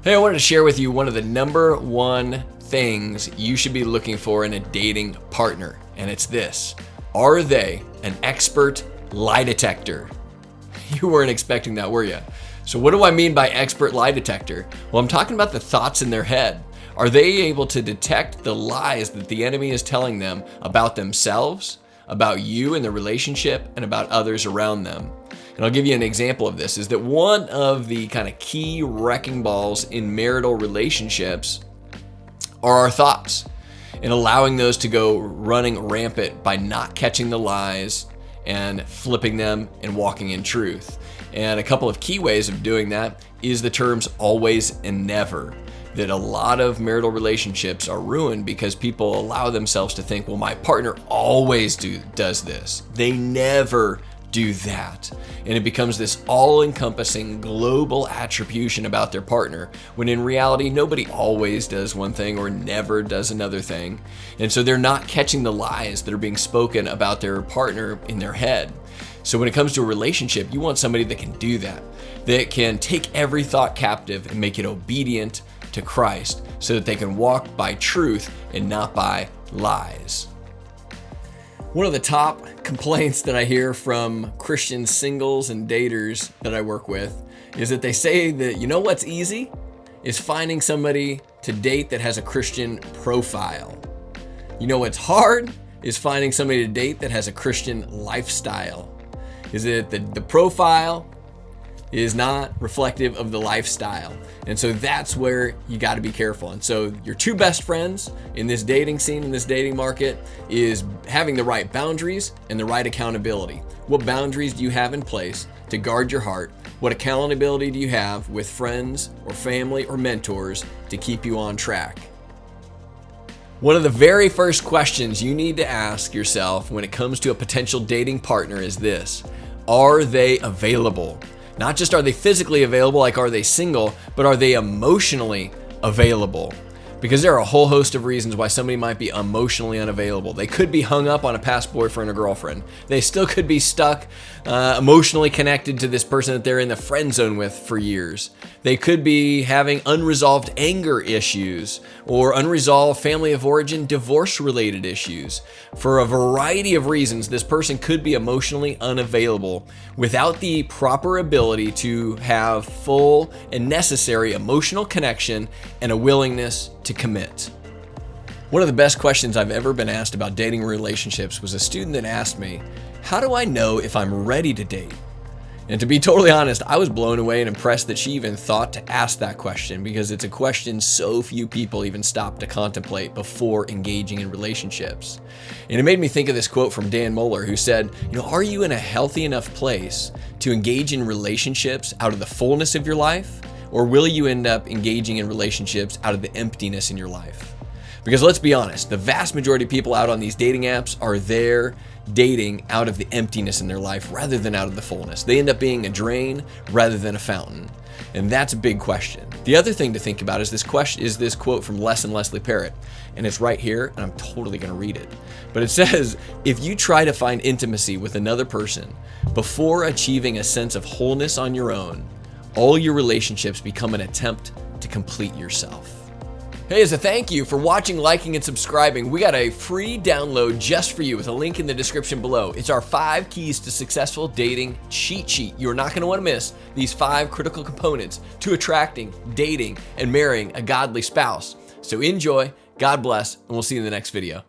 Hey, I wanted to share with you one of the number one things you should be looking for in a dating partner, and it's this. Are they an expert lie detector? You weren't expecting that, were you? So what do I mean by expert lie detector? Well, I'm talking about the thoughts in their head. Are they able to detect the lies that the enemy is telling them about themselves, about you and the relationship, and about others around them? And I'll give you an example of this, is that one of the kind of key wrecking balls in marital relationships are our thoughts, and allowing those to go running rampant by not catching the lies and flipping them and walking in truth. And a couple of key ways of doing that is the terms always and never. That a lot of marital relationships are ruined because people allow themselves to think, well, my partner always does this. They never do that. And it becomes this all-encompassing global attribution about their partner, when in reality, nobody always does one thing or never does another thing. And so they're not catching the lies that are being spoken about their partner in their head. So when it comes to a relationship, you want somebody that can do that can take every thought captive and make it obedient to Christ, so that they can walk by truth and not by lies. One of the top complaints that I hear from Christian singles and daters that I work with is that they say that, you know what's easy? Is finding somebody to date that has a Christian profile. You know what's hard? Is finding somebody to date that has a Christian lifestyle. Is it the profile is not reflective of the lifestyle? And so that's where you got to be careful. And so your two best friends in this dating scene, in this dating market, is having the right boundaries and the right accountability. What boundaries do you have in place to guard your heart? What accountability do you have with friends or family or mentors to keep you on track? One of the very first questions you need to ask yourself when it comes to a potential dating partner is this: are they available? Not just are they physically available, like are they single, but are they emotionally available? Because there are a whole host of reasons why somebody might be emotionally unavailable. They could be hung up on a past boyfriend or girlfriend. They still could be stuck emotionally connected to this person that they're in the friend zone with for years. They could be having unresolved anger issues or unresolved family of origin divorce-related issues. For a variety of reasons, this person could be emotionally unavailable without the proper ability to have full and necessary emotional connection and a willingness to commit. One of the best questions I've ever been asked about dating relationships was a student that asked me, how do I know if I'm ready to date? And to be totally honest, I was blown away and impressed that she even thought to ask that question, because it's a question so few people even stop to contemplate before engaging in relationships. And it made me think of this quote from Dan Mohler, who said, are you in a healthy enough place to engage in relationships out of the fullness of your life? Or will you end up engaging in relationships out of the emptiness in your life? Because let's be honest, the vast majority of people out on these dating apps are there dating out of the emptiness in their life rather than out of the fullness. They end up being a drain rather than a fountain. And that's a big question. The other thing to think about is this quote from Les and Leslie Parrott. And it's right here, and I'm totally going to read it. But it says, if you try to find intimacy with another person before achieving a sense of wholeness on your own, all your relationships become an attempt to complete yourself. Hey, as a thank you for watching, liking, and subscribing, we got a free download just for you with a link in the description below. It's our 5 keys to successful dating cheat sheet. You're not going to want to miss these 5 critical components to attracting, dating, and marrying a godly spouse. So enjoy, God bless, and we'll see you in the next video.